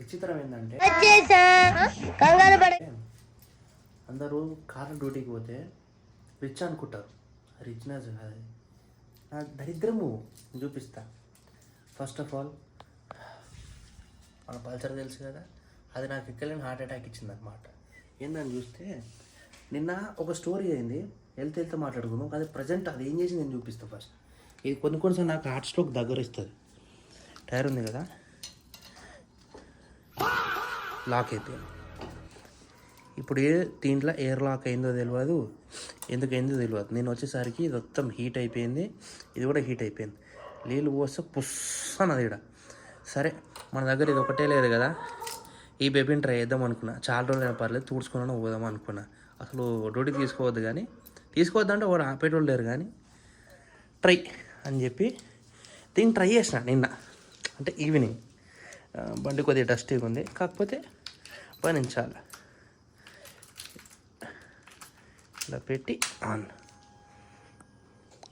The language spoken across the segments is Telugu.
విచిత్రం ఏంటంటే అందరూ కారు డ్యూటీకి పోతే రిచ్ అనుకుంటారు. రిచ్నెస్ కాదు, నా దరిద్రము చూపిస్తా. ఫస్ట్ ఆఫ్ ఆల్ మన పల్సర్ తెలుసు కదా, అది నాకు ఎక్కలేని హార్ట్ అటాక్ ఇచ్చింది అనమాట. ఏందని చూస్తే నిన్న ఒక స్టోరీ అయింది, వెళ్తే మాట్లాడుకుందాం. అది ప్రజెంట్ అది ఏం చేసి నేను చూపిస్తాను. ఫస్ట్ ఇది కొన్నిసార్లు నాకు హార్ట్ స్ట్రోక్ దగ్గర ఇస్తుంది. టైర్ ఉంది కదా, లాక్ అయిపోయింది. ఇప్పుడు దీంట్లో ఎయిర్ లాక్ అయిందో తెలియదు, ఎందుకు అయిందో తెలియదు. నేను వచ్చేసరికి ఇది మొత్తం హీట్ అయిపోయింది, ఇది కూడా హీట్ అయిపోయింది. నీళ్ళు పోస్తే పుస్ అన్నది ఇక్కడ. సరే మన దగ్గర ఇది ఒకటే లేదు కదా, ఈ బేబీని ట్రై చేద్దాం అనుకున్నా. చాలా రోజులు పర్లేదు, తుడుచుకున్నా పోదాం అనుకున్నా. అసలు డ్యూటీ తీసుకోవద్దు కానీ, తీసుకోవద్దంటే వాడు ఆపేటోళ్ళు లేరు కానీ ట్రై అని చెప్పి దీన్ని ట్రై చేసిన నిన్న. అంటే ఈవినింగ్ బండి కొద్దిగా డస్టీగా ఉంది, కాకపోతే పనించాలి. ఇలా పెట్టి ఆన్,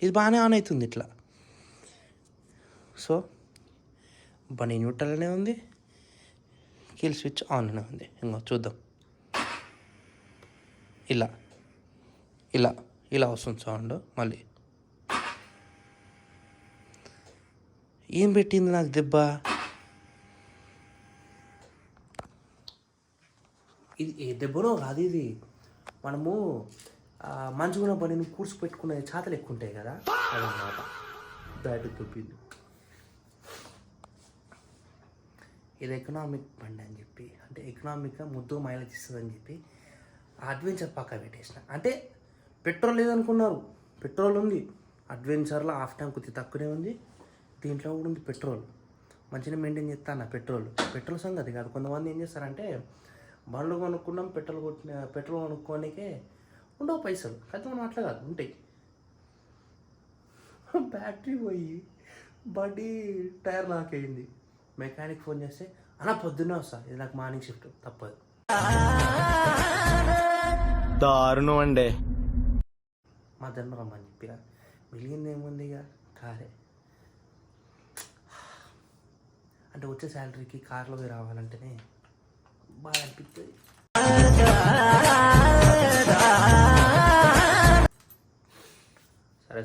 ఇది బాగానే ఆన్ అవుతుంది ఇట్లా. సో బండి న్యూట్రల్నే ఉంది, కీల్ స్విచ్ ఆన్లోనే ఉంది. ఇంకో చూద్దాం, ఇలా ఇలా ఇలా వస్తుంది సౌండ్. మళ్ళీ ఏం పెట్టింది నాకు దెబ్బ? ఇది ఏ దెబ్బనో కాదు, ఇది మనము మంచుకున్న పనిని కూర్చిపెట్టుకునే చాతలు ఎక్కువ ఉంటాయి కదా, అదన్నమాట. బ్యాట్ తొప్పింది. ఇది ఎకనామిక్ బండి అని చెప్పి, అంటే ఎకనామిక్గా ముద్దు మైలేజ్ ఇస్తుంది అని చెప్పి అడ్వెంచర్ పక్కా పెట్టేసిన. అంటే పెట్రోల్ లేదనుకున్నారు, పెట్రోల్ ఉంది. అడ్వెంచర్లో హాఫ్ ట్యాంక్ కొద్దిగా తక్కువనే ఉంది, దీంట్లో కూడా ఉంది పెట్రోల్. మంచిగా మెయింటైన్ చేస్తాను పెట్రోల్ సంగతి కాదు. కొంతమంది ఏం చేస్తారంటే బండ్లు కొనుక్కున్నాం, పెట్రోల్ కొనుక్కోనికే ఉండవు పైసలు. అయితే మనం అట్లా కాదు, ఉంటాయి. బ్యాటరీ పోయి బండి టైర్ లాక్ అయింది. మెకానిక్ ఫోన్ చేస్తే అలా పొద్దున్నే వస్తా, ఇది నాకు మార్నింగ్ షిఫ్ట్, తప్పదు. దారుణం అండి. మధ్యాహ్నం రమ్మని చెప్పిన, మిలిగింది ఏముంది ఇక కారే. అంటే వచ్చే శాలరీకి కార్లో పోయి రావాలంటేనే బాగా అనిపిస్తుంది.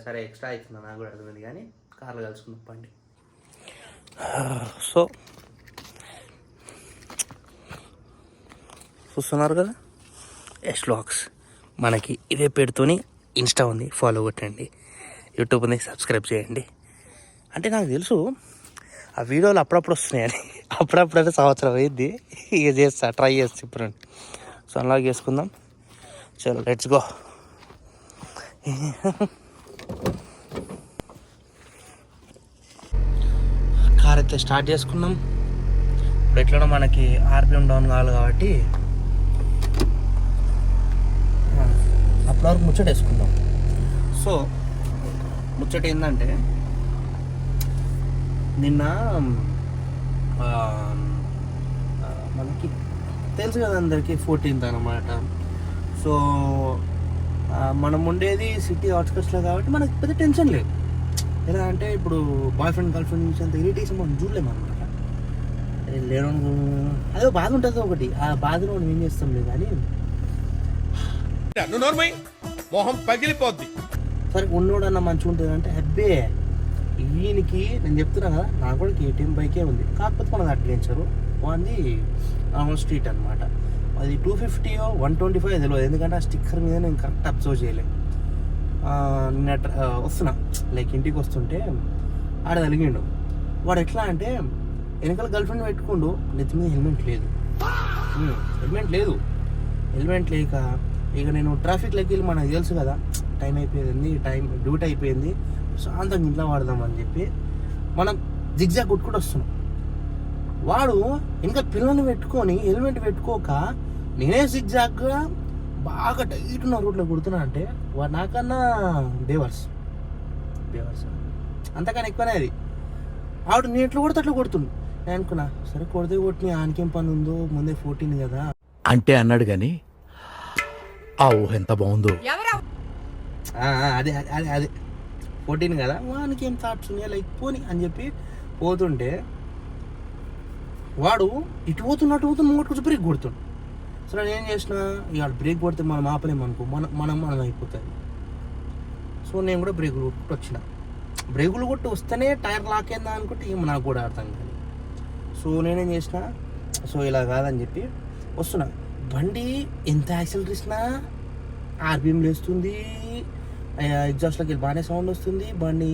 సరే ఎక్స్ట్రా అవుతుందా నాకు కూడా అర్థమైంది, కానీ కార్లో కలుసుకుని పండి. సో చూస్తున్నారు కదా, యష్ వ్లాగ్స్. మనకి ఇదే పేరుతోని ఇన్స్టా ఉంది, ఫాలో కొట్టండి. యూట్యూబ్ ఉంది, సబ్స్క్రైబ్ చేయండి. అంటే నాకు తెలుసు ఆ వీడియోలు అప్పుడప్పుడు వస్తున్నాయని, అప్పుడప్పుడైతే సంవత్సరం అయింది ఇక చేస్తా, ట్రై చేస్తా ఇప్పుడు. సో అన్లాక్ చేసుకుందాం, చలో లెట్స్ గో. కార్ అయితే స్టార్ట్ చేసుకున్నాం. ఇప్పుడు ఎట్లా మనకి ఆర్పిఎం డౌన్ కావాలి కాబట్టి అప్పటి వరకు ముచ్చట వేసుకుందాం. సో ముచ్చట ఏంటంటే, నిన్న మనకి తెలుసు కదా అందరికీ 14th అనమాట. సో మనం ఉండేది సిటీ అవుట్స్కట్స్లో కాబట్టి మనకి పెద్ద టెన్షన్ లేదు. ఎలా అంటే ఇప్పుడు బాయ్ ఫ్రెండ్ గర్ల్ ఫ్రెండ్ నుంచి అంత ఇరిటేషన్ మనం చూడలేము అనమాట. లేను అదే బాధ ఉంటుంది ఒకటి, ఆ బాధను మనం ఏం చేస్తాం లేదు. కానీ మొహం పగిలిపోద్ది. సరే ఉన్నోడన్నా మంచిగా ఉంటుంది అంటే అబ్బే, ఈయనకి నేను చెప్తున్నా కదా, నాకు కూడా కేటీఎం బైకే ఉంది, కాకపోతే మనది అడ్వెంచరు. అది స్ట్రీట్ అనమాట. అది 250 125 తెలియదు, ఎందుకంటే ఆ స్టిక్కర్ మీద నేను కరెక్ట్ అబ్జర్వ్ చేయలేదు. నేను వస్తున్నా లైక్ ఇంటికి వస్తుంటే ఆడ తలిగిండు. వాడు ఎట్లా అంటే వెనకాల గర్ల్ ఫ్రెండ్ పెట్టుకుండు, నెత్తి మీద హెల్మెట్ లేదు. హెల్మెట్ లేక ఇక నేను ట్రాఫిక్లోకి వెళ్ళి, మనకు తెలుసు కదా టైం అయిపోయింది, డ్యూటీ అయిపోయింది, శాంతంగా ఇంట్లో వాడదామని చెప్పి మనం జిగ్జాగ్ కొట్టుకుంటూ వస్తున్నాం. వాడు ఇంకా పిల్లల్ని పెట్టుకొని హెల్మెట్ పెట్టుకోక నేనే జిగ్జాగ్గా బాగా టైట్ ఉన్న రూట్లో కొడుతున్నా అంటే వాడు నాకన్నా బేవర్స్ అంతకన్నా ఎక్కువనే. అది ఆవిడ నేను ఎట్లా కొడితే అట్లా కొడుతుండు. నేను అనుకున్నా సరే కొడితే కొట్టి ఆనికేం పని ఉందో, ముందే 14 కదా అంటే అన్నాడు కానీ ఆ ఊహ ఎంత బాగుందో. అదే 14 కదా, వానికి ఏం థాట్స్ ఉన్నాయి లైక్ పోని అని చెప్పి పోతుంటే వాడు ఇటు పోతున్న అటు పోతున్న ముంగట కొంచెం బ్రేక్ కొడుతాడు. సరే నేను ఏం చేసిన, ఇవాళ బ్రేక్ కొడితే మనం ఆపలేమనుకో, మనం అయిపోతుంది. సో నేను కూడా బ్రేకులు కొట్టుకుంటూ వచ్చిన. బ్రేకులు కొట్టి వస్తేనే టైర్ లాక్ అయిందా అనుకుంటే ఏమో నాకు కూడా అర్థం కాదు. సో నేనేం చేసిన, సో ఇలా కాదని చెప్పి వస్తున్నా. బండి ఎంత యాక్సిలరేట్ ఇచ్చినా ఆర్పిఎం లేస్తుంది, ఎగ్జాస్ట్లోకి వెళ్ళి బాగానే సౌండ్ వస్తుంది. బండి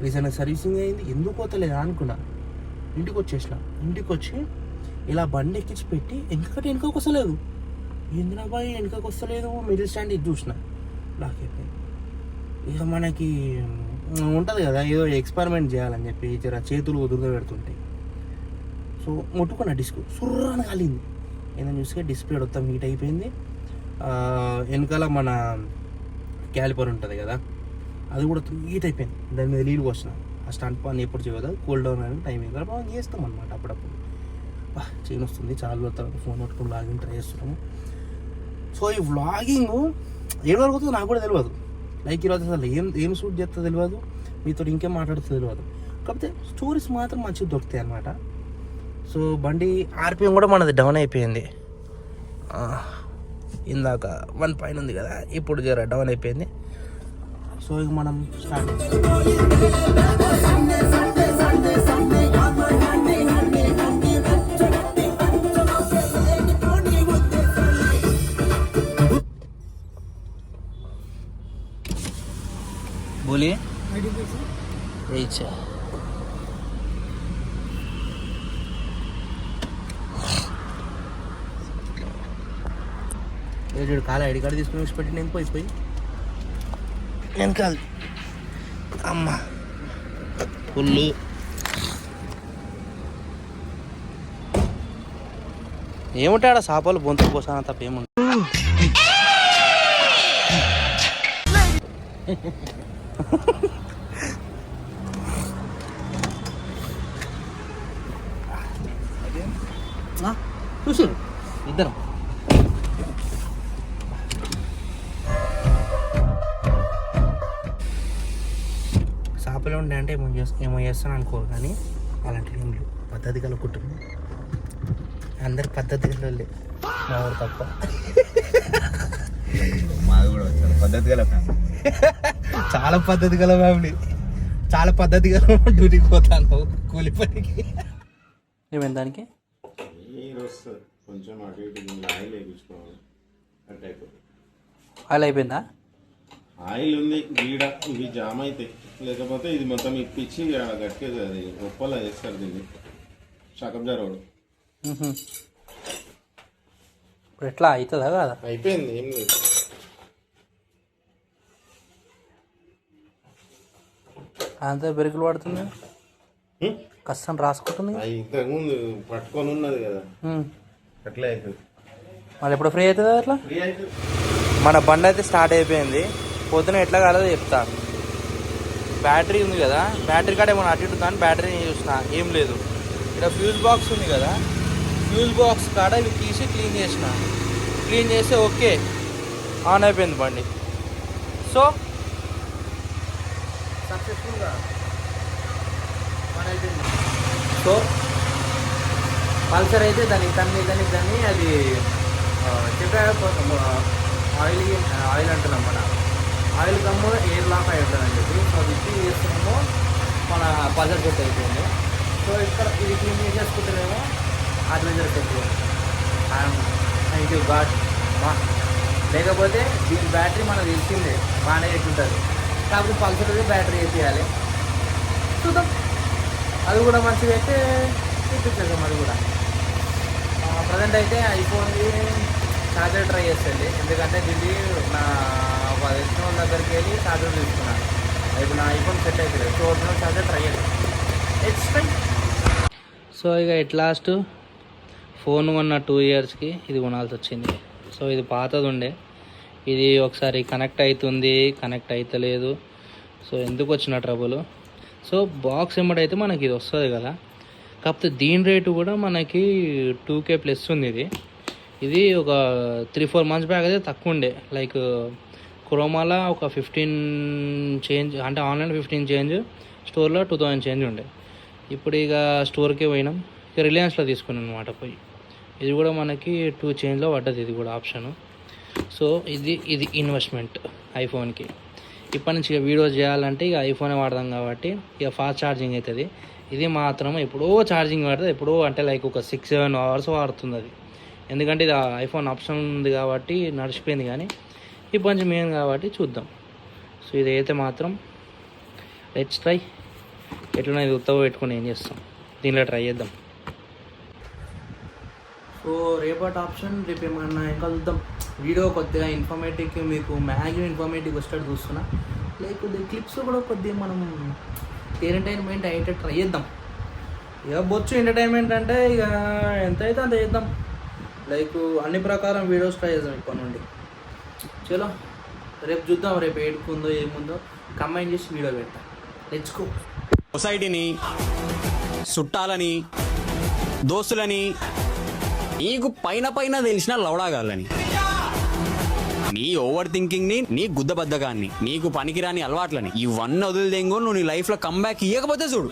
రీసెంట్గా సర్వీసింగ్ అయింది, ఎందుకు పోతలేదు అనుకున్నా. ఇంటికి వచ్చేసిన. ఇంటికి వచ్చి ఇలా బండి ఎక్కించి పెట్టి వెనకకి వస్తలేదు. ఏందినా బాయ్ వెనకకి వస్తలేదు, మిడిల్ స్టాండ్ ఇది చూసిన లాక్ అయిపోయింది. ఇక మనకి ఉంటుంది కదా ఏదో ఎక్స్పెరిమెంట్ చేయాలని చెప్పి జర చేతులు వదులుగా పెడుతుంటాయి. సో ముట్టుకున్న డిస్క్ సుర్రాన కాలింది. ఏందని చూస్తే డిస్ప్లే మొత్తం హీట్ అయిపోయింది. వెనకాల మన క్యాలిపర్ ఉంటుంది కదా, అది కూడా హీట్ అయిపోయింది. దాని మీద నీళ్ళు పోసిన. ఆ స్టంట్ పని ఎప్పుడు చేయదు, కూల్ డౌన్ అనేది టైం ఇంకా బాగా చేస్తాం అనమాట. అప్పుడప్పుడు చైన్ వస్తుంది, చాలా తర్వాత ఫోన్ పట్టుకుని లాగింగ్ ట్రై చేస్తున్నాము. సో ఈ వ్లాగింగ్ ఏడు వరకు అవుతుందో నాకు కూడా తెలియదు. లైక్ ఈరోజు అసలు ఏం షూట్ చేస్తుందో తెలియదు, మీతో ఇంకేం మాట్లాడుతుందో తెలియదు. కాకపోతే స్టోరీస్ మాత్రం మంచిగా దొరుకుతాయి అన్నమాట. సో బండి ఆర్పిఎం కూడా మనది డౌన్ అయిపోయింది. ఇందాక 1 పైన ఉంది కదా, ఇప్పుడు జర డౌన్ అయిపోయింది. సో ఇక మనం స్టార్ట్ बोलिए। अच्छा కాల ఐడి కార్డు తీసుకుని వచ్చి పెట్టి నేను పోయి వెనకాల అమ్మ ఫుల్లు ఏముంటాయి ఆడ చేపలు బొంతు పోసాన తప్ప ఏముంటాయి. చూసారు ఇద్దరం. చేపలు ఉండే అంటే ఏమో చేస్తాను అనుకో, కానీ అలాంటి ఏమి పద్ధతి గల కుటుంబం, అందరు పద్ధతి గల మా ఊరు తప్ప. మాది కూడా వచ్చాను పద్ధతి గల ఫ్యామిలీ, చాలా పద్ధతి గల ఫ్యామిలీ, చాలా పద్ధతి గల డ్యూటీకి పోతాను కూలి పనికి. ఏమైంది దానికి కొంచెం అటు ఇటు ఆయిల్ వేయించుకోవాలి. అట్ అయిపోతుంది. ఆయిల్ అయిపోయిందా? ఆయిల్ ఉంది గీడ, ఇవి జామ్ అవుతాయి. లేకపోతే ఇది మొత్తం ఇప్పించి గట్టిగా అది ఉప్పలా వేస్తారు దీన్ని షకం జరవడు. ఇప్పుడు ఎట్లా అవుతుందా కదా? అయిపోయింది, ఏం లేదు. అంతా బెరుకులు పడుతుంది, కష్టం రాసుకుంటుంది. ఇంతకుముందు పట్టుకొని ఉన్నది కదా, అట్లా అవుతుంది. మళ్ళీ ఎప్పుడు ఫ్రీ అవుతుంది అట్లా? ఫ్రీ అవుతుంది. మన బండి అయితే స్టార్ట్ అయిపోయింది. పొద్దున ఎట్లా కాలేదో చెప్తా. బ్యాటరీ ఉంది కదా, బ్యాటరీ కాడ ఏమన్నా అటు ఇటు కానీ బ్యాటరీ చూసిన ఏం లేదు. ఇక్కడ ఫ్యూజ్ బాక్స్ ఉంది కదా, ఫ్యూజ్ బాక్స్ కాడ ఇవి తీసి క్లీన్ చేసిన. క్లీన్ చేస్తే ఓకే, ఆన్ అయిపోయింది బండి. సో సక్సెస్ఫుల్గా ఆన్ అయిపోయింది. సో పల్సర్ అయితే దాన్ని అది చెప్పాక ఆయిల్ అంటున్నాం మన ఆయిల్ కమ్ము ఎయిర్ లాక్ అయి ఉంటుందని చెప్పి. సో అది ఇచ్చి చేస్తున్నామో మన పల్సర్ సెట్ అయిపోయింది. సో ఇక్కడ ఇది క్లీన్ చేసేసుకుంటేనేమో adventure set. Thank you God. లేకపోతే దీని బ్యాటరీ మనకు తెలిసిందే బాగానే ఎట్టుంటుంది, కాకపోతే పల్సర్ బ్యాటరీ వేసేయాలి. చూద్దాం, అది కూడా మంచిగా అయితే చూపించేద్దాం. అది కూడా ప్రజెంట్ అయితే ఐఫోన్ది ఛార్జర్ ట్రై చేస్తుంది. ఎందుకంటే దీన్ని నా తెలిసిన వాళ్ళ దగ్గరికి వెళ్ళి ఛార్జర్ తీసుకున్నాను. ఇప్పుడు నా ఐఫోన్ సెట్ అవుతుంది. సో ఛార్జర్ ట్రై చేస్తాను. సో ఇక ఎట్ లాస్ట్ ఫోన్ కొన్న 2 ఇయర్స్కి ఇది కొనాల్సి వచ్చింది. సో ఇది పాతది ఉండే, ఇది ఒకసారి కనెక్ట్ అవుతుంది, కనెక్ట్ అవుతలేదు. సో ఎందుకు వచ్చిన ట్రబుల్. సో బాక్స్ ఎమ్మడైతే మనకి ఇది వస్తుంది కదా, కాకపోతే దీని రేటు కూడా మనకి 2K ప్లస్ ఉంది. ఇది ఒక 3-4 మంత్స్ బ్యాక్ అయితే తక్కువ ఉండే. లైక్ క్రోమాలో ఒక 15 చేంజ్, అంటే ఆన్లైన్ 15 చేంజ్, స్టోర్లో 2000 చేంజ్ ఉండే. ఇప్పుడు ఇక స్టోర్కే పోయినాం, ఇక రిలయన్స్లో తీసుకున్నాను అనమాట పోయి. ఇది కూడా మనకి 2 చేంజ్లో పడ్డది, ఇది కూడా ఆప్షను. సో ఇది ఇన్వెస్ట్మెంట్ ఐఫోన్కి. ఇప్పటి నుంచి ఇక వీడియోస్ చేయాలంటే ఇక ఐఫోనే వాడదాం కాబట్టి ఇక ఫాస్ట్ ఛార్జింగ్ అవుతుంది. ఇది మాత్రం ఎప్పుడో ఛార్జింగ్ పడుతుంది, ఎప్పుడో అంటే లైక్ ఒక 6-7 అవర్స్ వాడుతుంది అది. ఎందుకంటే ఇది ఐఫోన్ ఆప్షన్ ఉంది కాబట్టి నడిచిపోయింది, కానీ ఇప్పుడు కొంచెం మెయిన్ కాబట్టి చూద్దాం. సో ఇదైతే మాత్రం లెట్స్ ట్రై. ఎట్లనే ఇది ఉత్తగా పెట్టుకుని ఏం చేస్తాం, దీనిలో ట్రై చేద్దాం. సో రేపటి ఆప్షన్ రేపు ఏమన్నా ఇంకా చూద్దాం. వీడియో కొద్దిగా ఇన్ఫర్మేటివ్, మీకు మ్యాక్సిమం ఇన్ఫర్మేటివ్ వచ్చేటట్టు చూస్తున్నా. లేకపోతే క్లిప్స్ కూడా కొద్దిగా మనం ఎంటర్టైన్మెంట్ అయ్యేటట్టు ట్రై చేద్దాం. ఇక బొచ్చు ఎంటర్టైన్మెంట్ అంటే ఇక ఎంత అయితే అంత చేద్దాం. లైక్ అన్ని ప్రకారం వీడియోస్ ట్రై చేద్దాం ఇప్పటి నుండి. చలో రేపు చూద్దాం, రేపు ఏడుకుందో ఏముందో కంబైన్ చేసి వీడియో పెడతాం. Let's go. సొసైటీని, చుట్టాలని, దోస్తులని, నీకు పైన పైన తెలిసిన లవడాగాలని, నీ ఓవర్ థింకింగ్ ని, నీ గుద్దబద్దగాన్ని, నీకు పనికిరాని అలవాట్లని, ఇవన్నీ వదిలిదేంగో నువ్వు నీ లైఫ్ లో కంబ్యాక్ ఇవ్వకపోతే చూడు.